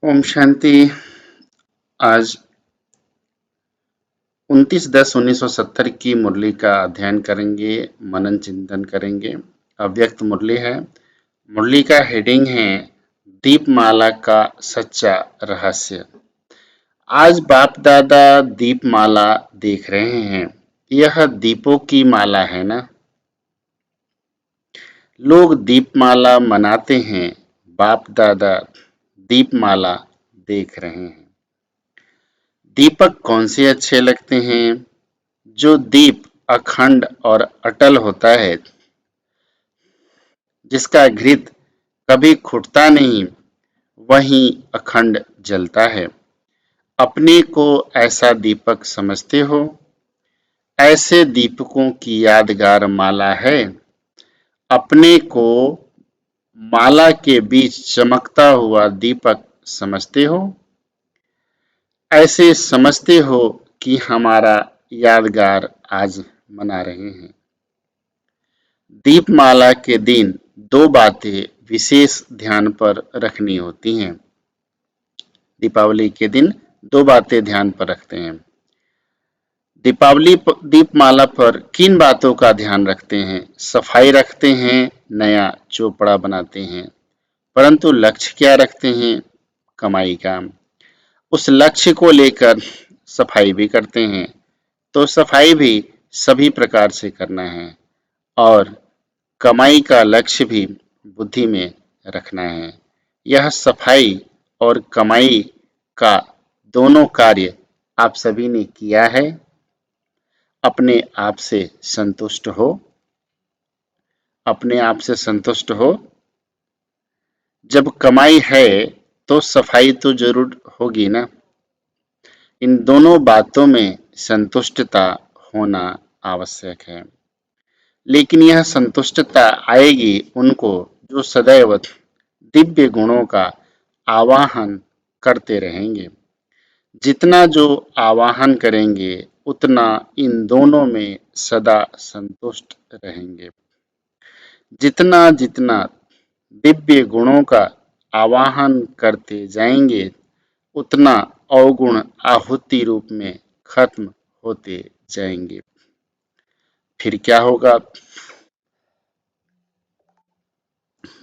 ओम शांति। आज 29/10/1970 की मुरली का अध्ययन करेंगे, मनन चिंतन करेंगे। अव्यक्त मुरली है। मुरली का हेडिंग है दीपमाला का सच्चा रहस्य। आज बाप दादा दीपमाला देख रहे हैं। यह दीपों की माला है ना। लोग दीपमाला मनाते हैं, बाप दादा दीपमाला देख रहे हैं। दीपक कौन से अच्छे लगते हैं? जो दीप अखंड और अटल होता है, जिसका घृत कभी खुटता नहीं, वही अखंड जलता है। अपने को ऐसा दीपक समझते हो? ऐसे दीपकों की यादगार माला है। अपने को माला के बीच चमकता हुआ दीपक समझते हो? ऐसे समझते हो कि हमारा यादगार आज मना रहे हैं। दीपमाला के दिन दो बातें विशेष ध्यान पर रखनी होती हैं। दीपावली के दिन दो बातें ध्यान पर रखते हैं। दीपमाला पर किन बातों का ध्यान रखते हैं? सफाई रखते हैं, नया चोपड़ा बनाते हैं, परंतु लक्ष्य क्या रखते हैं? कमाई का। उस लक्ष्य को लेकर सफाई भी करते हैं, तो सफाई भी सभी प्रकार से करना है और कमाई का लक्ष्य भी बुद्धि में रखना है। यह सफाई और कमाई का दोनों कार्य आप सभी ने किया है। अपने आप से संतुष्ट हो। अपने आप से संतुष्ट हो। जब कमाई है तो सफाई तो जरूर होगी ना। इन दोनों बातों में संतुष्टता होना आवश्यक है। लेकिन यह संतुष्टता आएगी उनको जो सदैव दिव्य गुणों का आवाहन करते रहेंगे। जितना जो आवाहन करेंगे उतना इन दोनों में सदा संतुष्ट रहेंगे। जितना जितना दिव्य गुणों का आवाहन करते जाएंगे उतना अवगुण आहुति रूप में खत्म होते जाएंगे। फिर क्या होगा?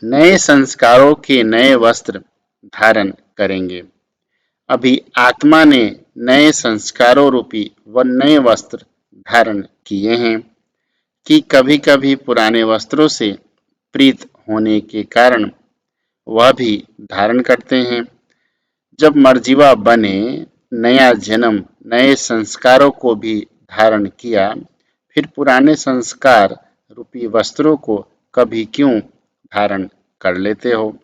नए संस्कारों के नए वस्त्र धारण करेंगे। अभी आत्मा ने नए संस्कारों रूपी व नए वस्त्र धारण किए हैं कि कभी कभी पुराने वस्त्रों से प्रीत होने के कारण वह भी धारण करते हैं। जब मर्जीवा बने, नया जन्म नए संस्कारों को भी धारण किया, फिर पुराने संस्कार रूपी वस्त्रों को कभी क्यों धारण कर लेते हो?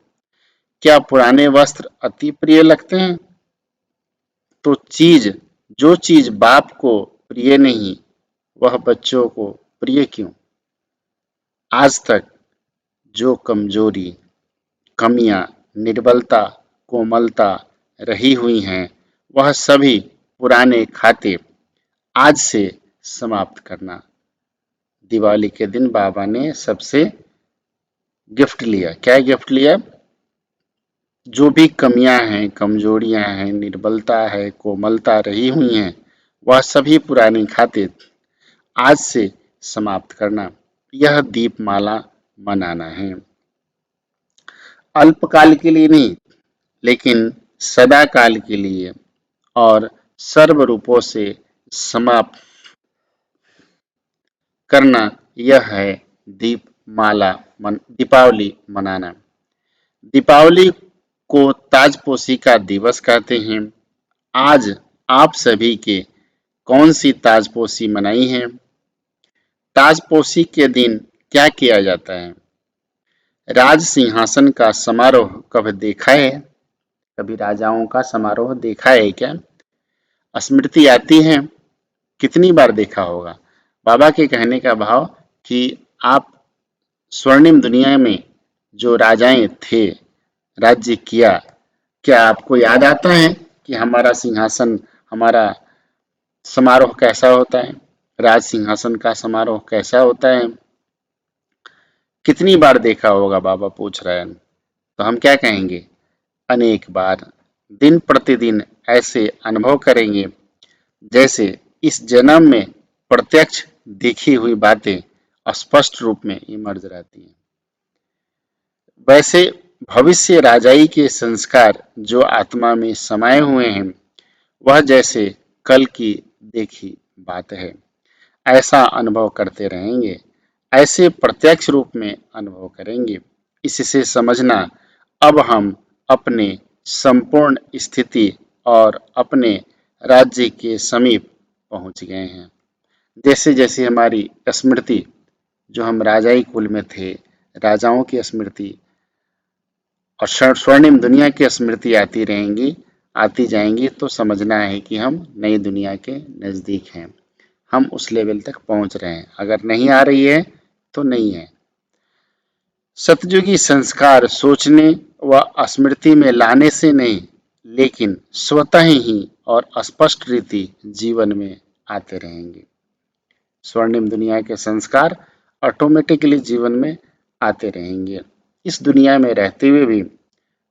क्या पुराने वस्त्र अति प्रिय लगते हैं? तो जो चीज बाप को प्रिय नहीं, वह बच्चों को प्रिय क्यों? आज तक जो कमजोरी, कमियां, निर्बलता, कोमलता रही हुई हैं, वह सभी पुराने खाते आज से समाप्त करना। दिवाली के दिन बाबा ने सबसे गिफ्ट लिया। क्या गिफ्ट लिया? जो भी कमियां हैं, कमजोरियां हैं, निर्बलता है, कोमलता रही हुई हैं, वह सभी पुराने खाते आज से समाप्त करना। यह दीपमाला मनाना है। अल्पकाल के लिए नहीं, लेकिन सदा काल के लिए और सर्व रूपों से समाप्त करना। यह है दीपावली मनाना। दीपावली को ताजपोशी का दिवस कहते हैं। आज आप सभी के कौन सी ताजपोशी मनाई है? ताजपोशी के दिन क्या किया जाता है? राज सिंहासन का समारोह कभी देखा है? कभी राजाओं का समारोह देखा है क्या? स्मृति आती है? कितनी बार देखा होगा? बाबा के कहने का भाव कि आप स्वर्णिम दुनिया में जो राजाएं थे, राज्य किया, क्या आपको याद आता है कि हमारा सिंहासन, हमारा समारोह कैसा होता है? राज सिंहासन का समारोह कैसा होता है? कितनी बार देखा होगा? बाबा पूछ रहे हैं। तो हम क्या कहेंगे? अनेक बार। दिन प्रतिदिन ऐसे अनुभव करेंगे जैसे इस जन्म में प्रत्यक्ष देखी हुई बातें स्पष्ट रूप में इमर्ज रहती हैं। वैसे भविष्य राजाई के संस्कार जो आत्मा में समाये हुए हैं, वह जैसे कल की देखी बात है, ऐसा अनुभव करते रहेंगे, ऐसे प्रत्यक्ष रूप में अनुभव करेंगे। इससे समझना, अब हम अपने संपूर्ण स्थिति और अपने राज्य के समीप पहुंच गए हैं। जैसे जैसे हमारी स्मृति, जो हम राजाई कुल में थे, राजाओं की स्मृति और स्वर्णिम दुनिया की स्मृति आती रहेंगी, आती जाएंगी, तो समझना है कि हम नई दुनिया के नज़दीक हैं, हम उस लेवल तक पहुंच रहे हैं। अगर नहीं आ रही है तो नहीं है। सतयुगी संस्कार सोचने व स्मृति में लाने से नहीं, लेकिन स्वतः ही और स्पष्ट रीति जीवन में आते रहेंगे। स्वर्णिम दुनिया के संस्कार ऑटोमेटिकली जीवन में आते रहेंगे। इस दुनिया में रहते हुए भी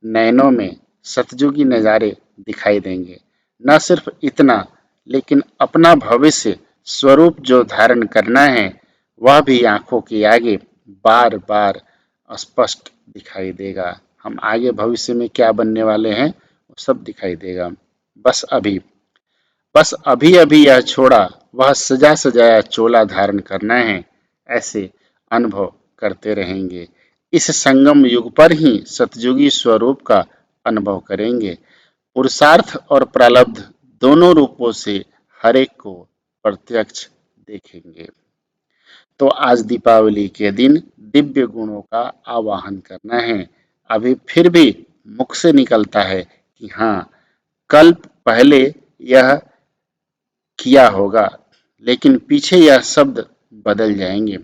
नयनों में सतयुगी नज़ारे दिखाई देंगे। न सिर्फ इतना, लेकिन अपना भविष्य स्वरूप जो धारण करना है, वह भी आंखों के आगे बार बार स्पष्ट दिखाई देगा। हम आगे भविष्य में क्या बनने वाले हैं, वो सब दिखाई देगा। बस अभी बस अभी अभी यह छोड़ा, वह सजा सजाया चोला धारण करना है, ऐसे अनुभव करते रहेंगे। इस संगम युग पर ही सतयुगी स्वरूप का अनुभव करेंगे। पुरुषार्थ और प्रारब्ध दोनों रूपों से हर एक को प्रत्यक्ष देखेंगे। तो आज दीपावली के दिन दिव्य गुणों का आवाहन करना है। अभी फिर भी मुख से निकलता है कि हाँ, कल पहले यह किया होगा, लेकिन पीछे यह शब्द बदल जाएंगे।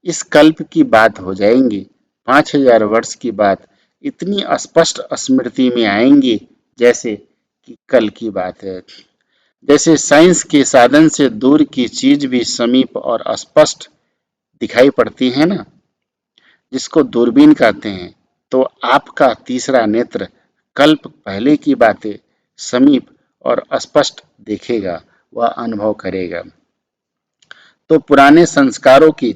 इस कल्प की बात हो जाएंगी, 5000 वर्ष की बात इतनी स्पष्ट स्मृति में आएंगी जैसे कि कल की बात है। जैसे साइंस के साधन से दूर की चीज भी समीप और स्पष्ट दिखाई पड़ती है ना, जिसको दूरबीन कहते हैं। तो आपका तीसरा नेत्र कल्प पहले की बातें समीप और स्पष्ट देखेगा, वह अनुभव करेगा। तो पुराने संस्कारों की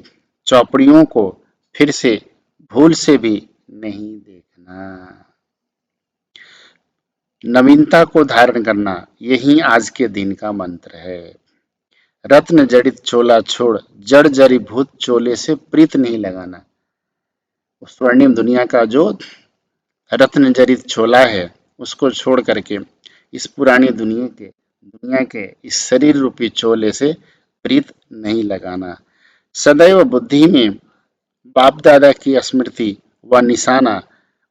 चौपड़ियों को फिर से भूल से भी नहीं देखना। नवीनता को धारण करना, यही आज के दिन का मंत्र है। रत्न जड़ित चोला छोड़ जड़ जड़ीभूत चोले से प्रीत नहीं लगाना। स्वर्णिम दुनिया का जो रत्न जड़ित चोला है, उसको छोड़ करके इस पुरानी दुनिया के इस शरीर रूपी चोले से प्रीत नहीं लगाना। सदैव बुद्धि में बाप दादा की स्मृति व निशाना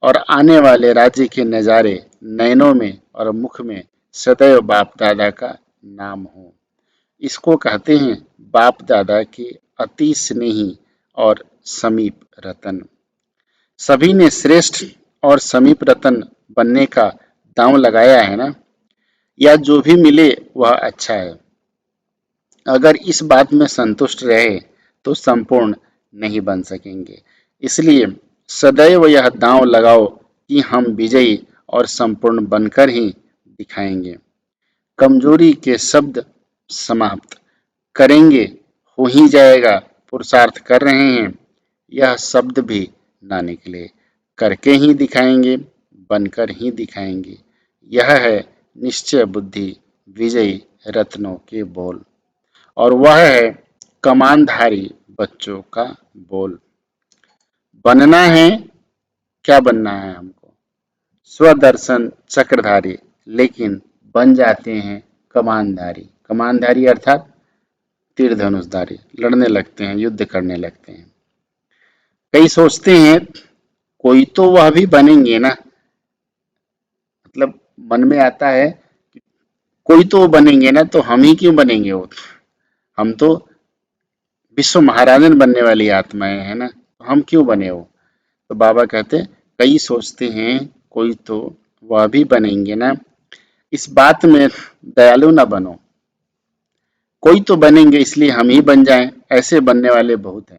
और आने वाले राज्य के नज़ारे नयनों में और मुख में सदैव बाप दादा का नाम हो। इसको कहते हैं बाप दादा के अति स्नेही और समीप रतन। सभी ने श्रेष्ठ और समीप रतन बनने का दांव लगाया है ना, या जो भी मिले वह अच्छा है। अगर इस बात में संतुष्ट रहे तो संपूर्ण नहीं बन सकेंगे। इसलिए सदैव यह दांव लगाओ कि हम विजयी और संपूर्ण बनकर ही दिखाएंगे। कमजोरी के शब्द समाप्त करेंगे, हो ही जाएगा, पुरुषार्थ कर रहे हैं, यह शब्द भी ना निकले। करके ही दिखाएंगे, बनकर ही दिखाएंगे। यह है निश्चय बुद्धि विजयी रत्नों के बोल, और वह है कमानधारी बच्चों का बोल। बनना है, क्या बनना है हमको? स्वदर्शन चक्रधारी, लेकिन बन जाते हैं कमानधारी। कमानधारी अर्थात तीर धनुषधारी, लड़ने लगते हैं, युद्ध करने लगते हैं। कई सोचते हैं कोई तो वह भी बनेंगे ना, मतलब मन में आता है कोई तो बनेंगे ना, तो हम ही क्यों बनेंगे? वो हम तो विश्व महाराजन बनने वाली आत्माएं हैं ना, तो हम क्यों बने हो? तो बाबा कहते कई सोचते हैं कोई तो वह भी बनेंगे ना। इस बात में दयालु ना बनो, कोई तो बनेंगे इसलिए हम ही बन जाएं, ऐसे बनने वाले बहुत हैं।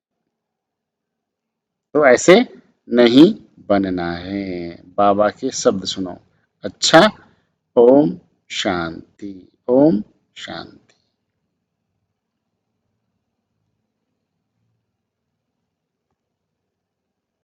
तो ऐसे नहीं बनना है। बाबा के शब्द सुनो, अच्छा। ओम शांति। ओम शांति।